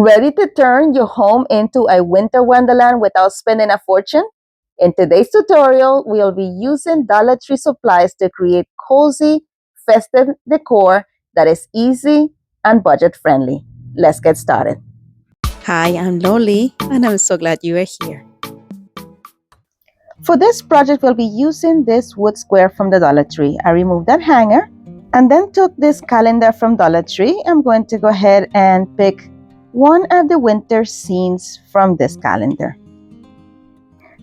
Ready to turn your home into a winter wonderland without spending a fortune? In today's tutorial, we'll be using Dollar Tree supplies to create cozy, festive decor that is easy and budget friendly. Let's get started. Hi, I'm Loli, and I'm so glad you are here. For this project, we'll be using this wood square from the Dollar Tree. I removed that hanger and then took this calendar from Dollar Tree. I'm going to go ahead and pick one of the winter scenes from this calendar.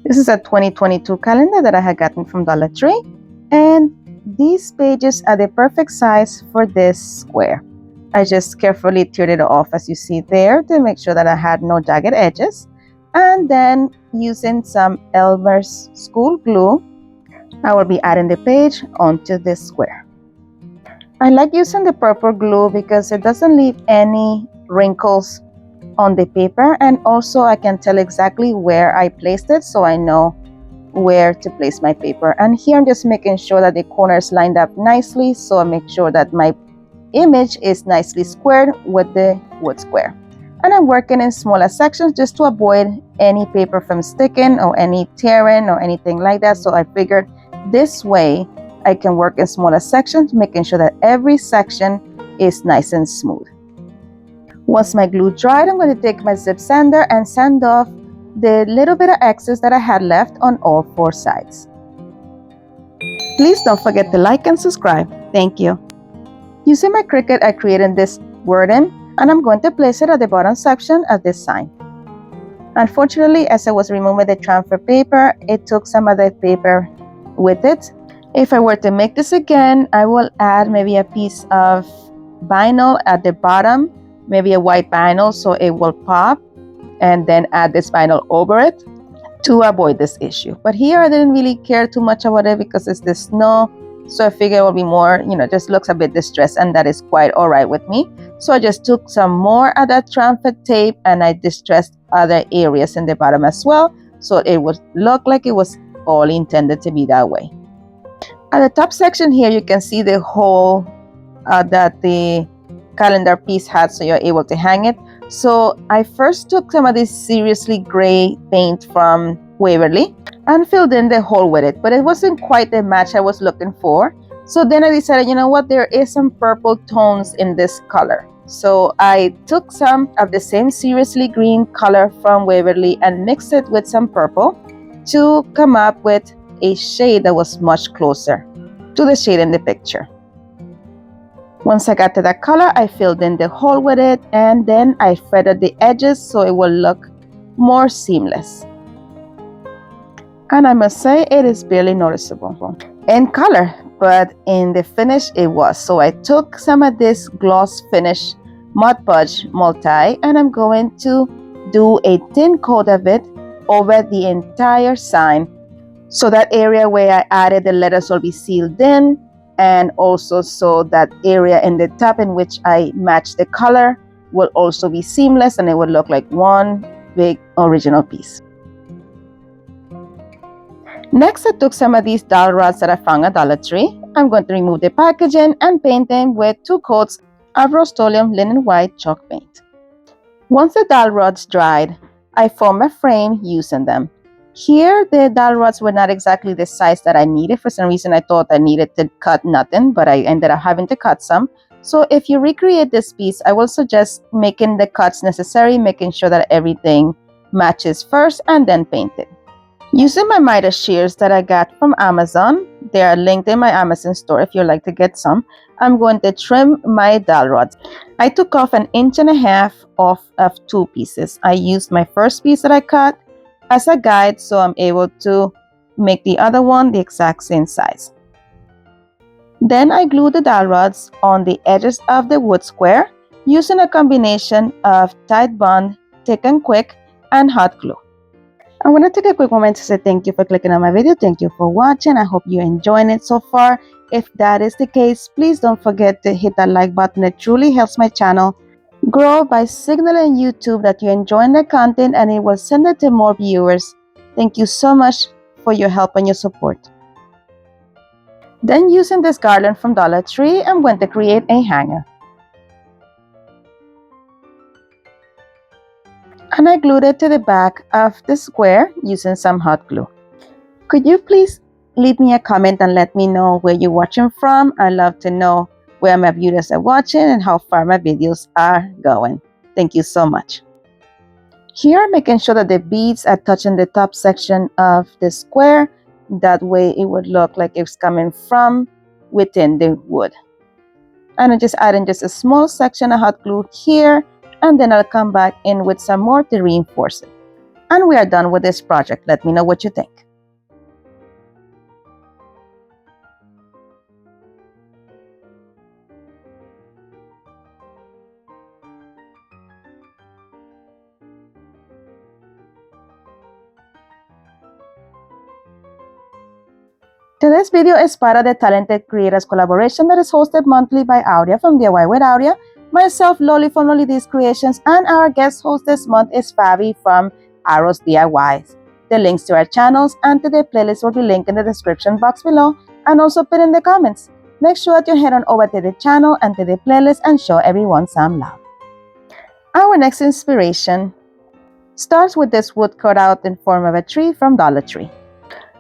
This is a 2022 calendar that I had gotten from Dollar Tree, and these pages are the perfect size for this square. I just carefully teared it off, as you see there, to make sure that I had no jagged edges. And then using some Elmer's school glue, I will be adding the page onto this square. I like using the purple glue because it doesn't leave any wrinkles on the paper, and also I can tell exactly where I placed it, so I know where to place my paper. And here I'm just making sure that the corners lined up nicely, so I make sure that my image is nicely squared with the wood square. And I'm working in smaller sections just to avoid any paper from sticking or any tearing or anything like that. So I figured this way I can work in smaller sections, making sure that every section is nice and smooth. Once my glue dried, I'm going to take my zip sander and sand off the little bit of excess that I had left on all four sides. Please don't forget to like and subscribe. Thank you. Using my Cricut, I created this wording, and I'm going to place it at the bottom section of this sign. Unfortunately, as I was removing the transfer paper, it took some of the paper with it. If I were to make this again, I will add maybe a piece of vinyl at the bottom, maybe a white vinyl so it will pop, and then add this vinyl over it to avoid this issue. But here I didn't really care too much about it because it's the snow, so I figured it will be more, just looks a bit distressed, and that is quite all right with me. So I just took some more of that transfer tape and I distressed other areas in the bottom as well, so it would look like it was all intended to be that way. At the top section here, you can see the hole that the calendar piece had, so you're able to hang it. So I first took some of this seriously gray paint from Waverly and filled in the hole with it, but it wasn't quite the match I was looking for. So then I decided, you know what, there is some purple tones in this color. So I took some of the same seriously green color from Waverly and mixed it with some purple to come up with a shade that was much closer to the shade in the picture. Once I got to that color, I filled in the hole with it, and then I feathered the edges so it will look more seamless. And I must say, it is barely noticeable in color, but in the finish it was. So I took some of this gloss finish Mod Podge multi, and I'm going to do a thin coat of it over the entire sign, so that area where I added the letters will be sealed in, and also so that area in the top in which I matched the color will also be seamless, and it will look like one big original piece. Next, I took some of these dowel rods that I found at Dollar Tree. I'm going to remove the packaging and paint them with 2 coats of Rust-Oleum linen white chalk paint. Once the dowel rods dried, I formed a frame using them. Here, the dowel rods were not exactly the size that I needed. For some reason, I thought I needed to cut nothing, but I ended up having to cut some. So if you recreate this piece, I will suggest making the cuts necessary, making sure that everything matches first and then paint it. Using my miter shears that I got from Amazon, they are linked in my Amazon store if you'd like to get some, I'm going to trim my dowel rods. I took off 1.5 inches off of 2 pieces. I used my first piece that I cut as a guide, so I'm able to make the other one the exact same size. Then I glued the dowel rods on the edges of the wood square using a combination of Tide Bond, Thick and Quick, and hot glue. I want to take a quick moment to say thank you for clicking on my video. Thank you for watching. I hope you're enjoying it so far. If that is the case, please don't forget to hit that like button. It truly helps my channel grow by signaling YouTube that you're enjoying the content, and it will send it to more viewers. Thank you so much for your help and your support. Then, using this garland from Dollar Tree, I'm going to create a hanger. And I glued it to the back of the square using some hot glue. Could you please leave me a comment and let me know where you're watching from? I'd love to know where my viewers are watching and how far my videos are going. Thank you so much. Here, making sure that the beads are touching the top section of the square. That way it would look like it's coming from within the wood. And I'm just adding just a small section of hot glue here, and then I'll come back in with some more to reinforce it. And we are done with this project. Let me know what you think. Today's video is part of the Talented Creators collaboration that is hosted monthly by Aurea from DIY with Aurea, myself, Loli from Loli's Creations, and our guest host this month is Fabi from Arrow's DIYs. The links to our channels and to the playlist will be linked in the description box below and also pinned in the comments. Make sure that you head on over to the channel and to the playlist and show everyone some love. Our next inspiration starts with this wood cut out in form of a tree from Dollar Tree.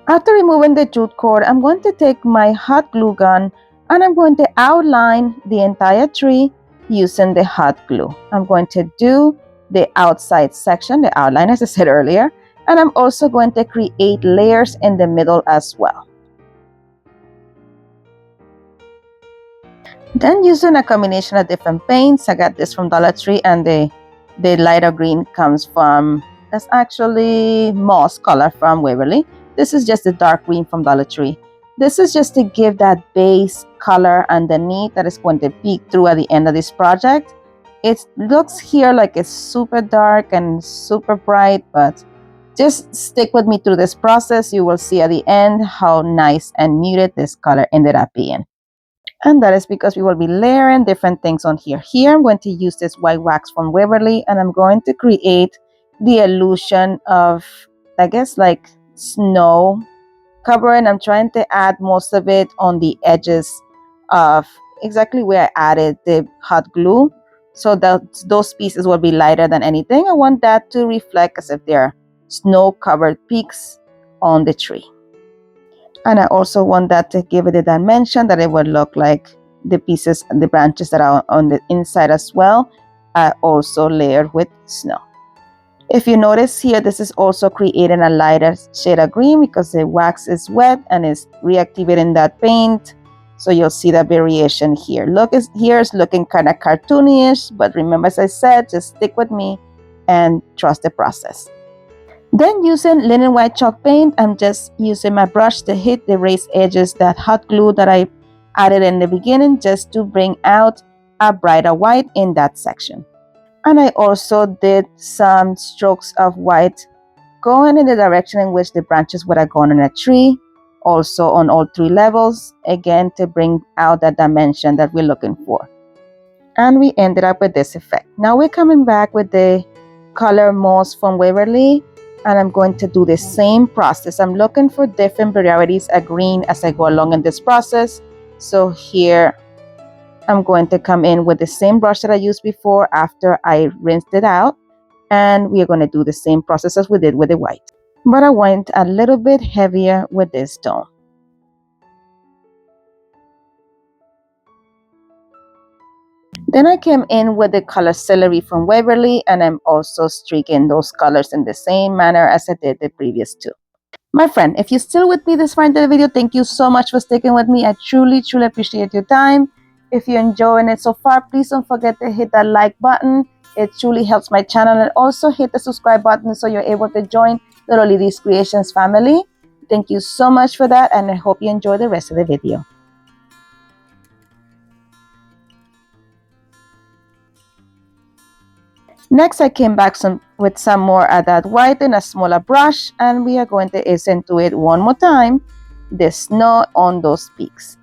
After removing the jute cord, I'm going to take my hot glue gun and I'm going to outline the entire tree using the hot glue. I'm going to do the outside section, the outline as I said earlier, and I'm also going to create layers in the middle as well. Then using a combination of different paints, I got this from Dollar Tree and the lighter green comes from, that's actually moss color from Waverly. This is just the dark green from Dollar Tree. This is just to give that base color underneath that is going to peek through at the end of this project. It looks here like it's super dark and super bright, but just stick with me through this process. You will see at the end how nice and muted this color ended up being. And that is because we will be layering different things on here. Here I'm going to use this white wax from Waverly and I'm going to create the illusion of, I guess, like snow covering. I'm trying to add most of it on the edges of exactly where I added the hot glue, so that those pieces will be lighter than anything. I want that to reflect as if they're snow covered peaks on the tree. And I also want that to give it a dimension that it would look like the pieces and the branches that are on the inside as well are also layered with snow. If you notice here, this is also creating a lighter shade of green because the wax is wet and is reactivating that paint. So you'll see that variation here. Here is looking kind of cartoonish, but remember, as I said, just stick with me and trust the process. Then using linen white chalk paint, I'm just using my brush to hit the raised edges, that hot glue that I added in the beginning, just to bring out a brighter white in that section. And I also did some strokes of white going in the direction in which the branches would have gone in a tree, also on all three levels, again to bring out that dimension that we're looking for. And we ended up with this effect. Now we're coming back with the color moss from Waverly, and I'm going to do the same process. I'm looking for different varieties of green as I go along in this process. So here I'm going to come in with the same brush that I used before after I rinsed it out, and we are going to do the same process as we did with the white. But I went a little bit heavier with this tone. Then I came in with the color Celery from Waverly, and I'm also streaking those colors in the same manner as I did the previous two. My friend, if you're still with me this far into the video, thank you so much for sticking with me. I truly, truly appreciate your time. If you're enjoying it so far, please don't forget to hit that like button. It truly helps my channel, and also hit the subscribe button so you're able to join the Loli's Creations family. Thank you so much for that, and I hope you enjoy the rest of the video. Next, I came back with some more of that white in a smaller brush, and we are going to accentuate one more time the snow on those peaks.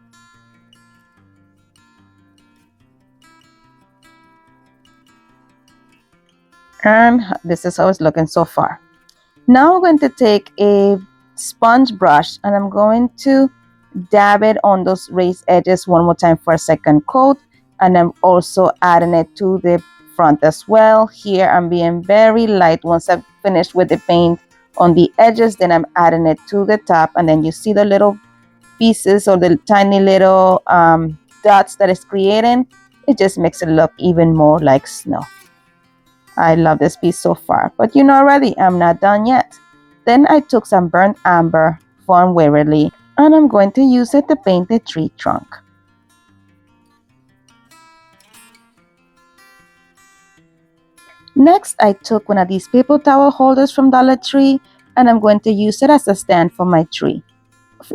And this is how it's looking so far. Now I'm going to take a sponge brush and I'm going to dab it on those raised edges one more time for a second coat, and I'm also adding it to the front as well. Here I'm being very light. Once I've finished with the paint on the edges, then I'm adding it to the top, and then you see the little pieces or the tiny little dots that it's creating. It just makes it look even more like snow. I love this piece so far, but you know already, I'm not done yet. Then I took some burnt amber from Waverly, and I'm going to use it to paint the tree trunk. Next, I took one of these paper towel holders from Dollar Tree, and I'm going to use it as a stand for my tree.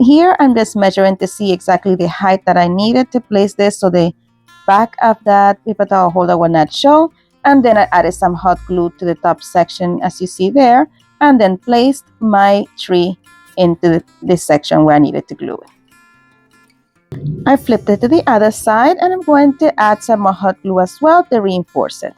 Here, I'm just measuring to see exactly the height that I needed to place this so the back of that paper towel holder will not show. And then I added some hot glue to the top section, as you see there, and then placed my tree into this section where I needed to glue it. I flipped it to the other side, and I'm going to add some more hot glue as well to reinforce it.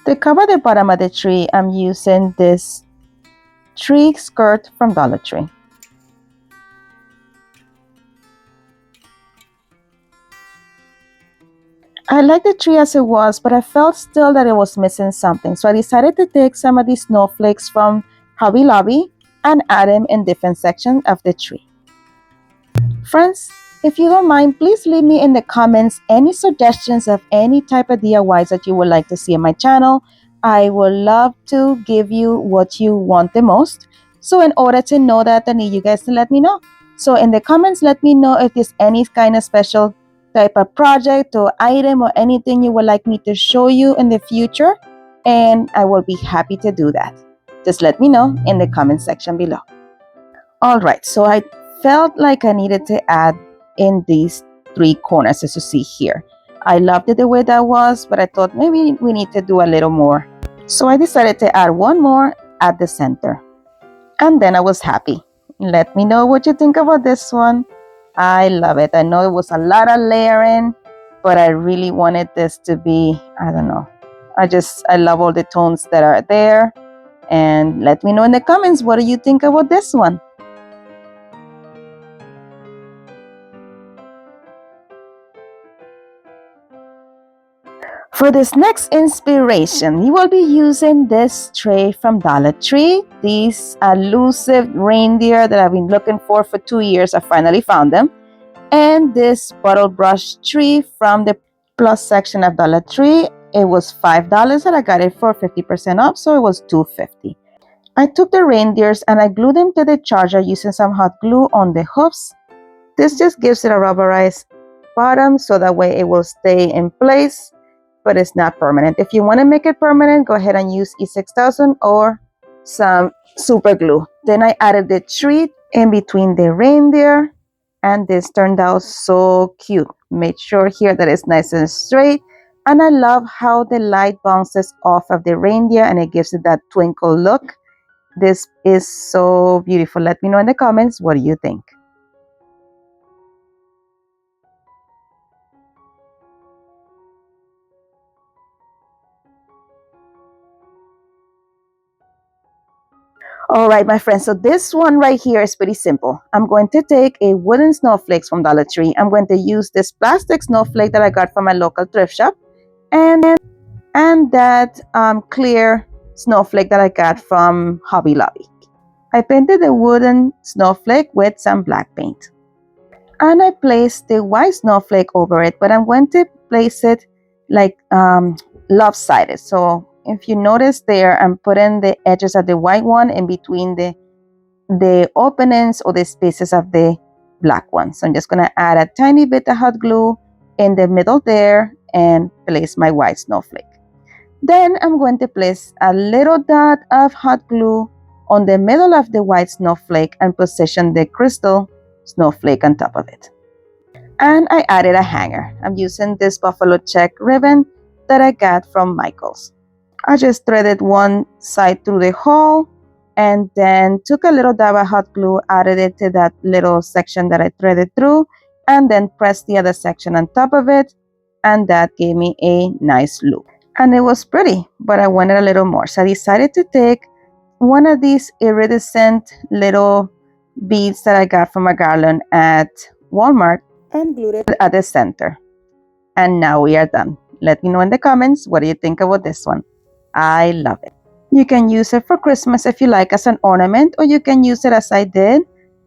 To cover the bottom of the tree, I'm using this tree skirt from Dollar Tree. I liked the tree as it was, but I felt still that it was missing something. So I decided to take some of these snowflakes from Hobby Lobby and add them in different sections of the tree. Friends, if you don't mind, please leave me in the comments any suggestions of any type of DIYs that you would like to see on my channel. I would love to give you what you want the most. So in order to know that, I need you guys to let me know. So in the comments, let me know if there's any kind of special type of project or item or anything you would like me to show you in the future. And I will be happy to do that. Just let me know in the comment section below. All right, so I felt like I needed to add in these three corners, as you see here. I loved it the way that was, but I thought maybe we need to do a little more. So I decided to add one more at the center. And then I was happy. Let me know what you think about this one. I love it. I know it was a lot of layering, but I really wanted this to be, I don't know. I love all the tones that are there. And let me know in the comments, what do you think about this one? For this next inspiration, you will be using this tray from Dollar Tree. These elusive reindeer that I've been looking for 2 years. I finally found them. And this bottle brush tree from the plus section of Dollar Tree. It was $5 and I got it for 50% off, so it was $2.50. I took the reindeers and I glued them to the charger using some hot glue on the hoofs. This just gives it a rubberized bottom so that way it will stay in place, but it's not permanent. If you want to make it permanent, go ahead and use E6000 or some super glue. Then I added the tree in between the reindeer, and this turned out so cute. Made sure here that it's nice and straight, and I love how the light bounces off of the reindeer and it gives it that twinkle look. This is so beautiful. Let me know in the comments, what do you think? All right, my friends, so this one right here is pretty simple. I'm going to take a wooden snowflakes from Dollar Tree. I'm going to use this plastic snowflake that I got from my local thrift shop and that clear snowflake that I got from Hobby Lobby. I painted the wooden snowflake with some black paint. And I placed the white snowflake over it, but I'm going to place it like lopsided. So if you notice there, I'm putting the edges of the white one in between the openings or the spaces of the black one. So I'm just going to add a tiny bit of hot glue in the middle there and place my white snowflake. Then I'm going to place a little dot of hot glue on the middle of the white snowflake and position the crystal snowflake on top of it. And I added a hanger. I'm using this buffalo check ribbon that I got from Michael's. I just threaded one side through the hole and then took a little dab of hot glue, added it to that little section that I threaded through, and then pressed the other section on top of it, and that gave me a nice loop. and it was pretty, but I wanted a little more. So I decided to take one of these iridescent little beads that I got from a garland at Walmart and glued it at the center. And now we are done. Let me know in the comments, what do you think about this one? I love it. You can use it for Christmas if you like as an ornament, or you can use it as I did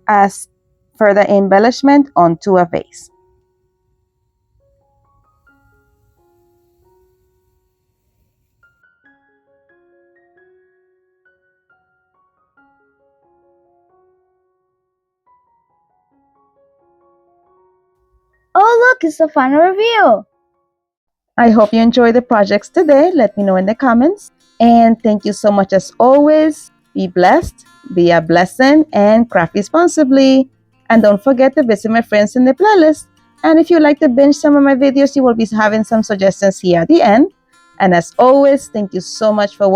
as further embellishment onto a vase. Oh look, it's the final review! I hope you enjoyed the projects today. Let me know in the comments. And thank you so much as always. Be blessed, be a blessing, and craft responsibly. And don't forget to visit my friends in the playlist. And if you'd like to binge some of my videos, you will be having some suggestions here at the end. And as always, thank you so much for watching.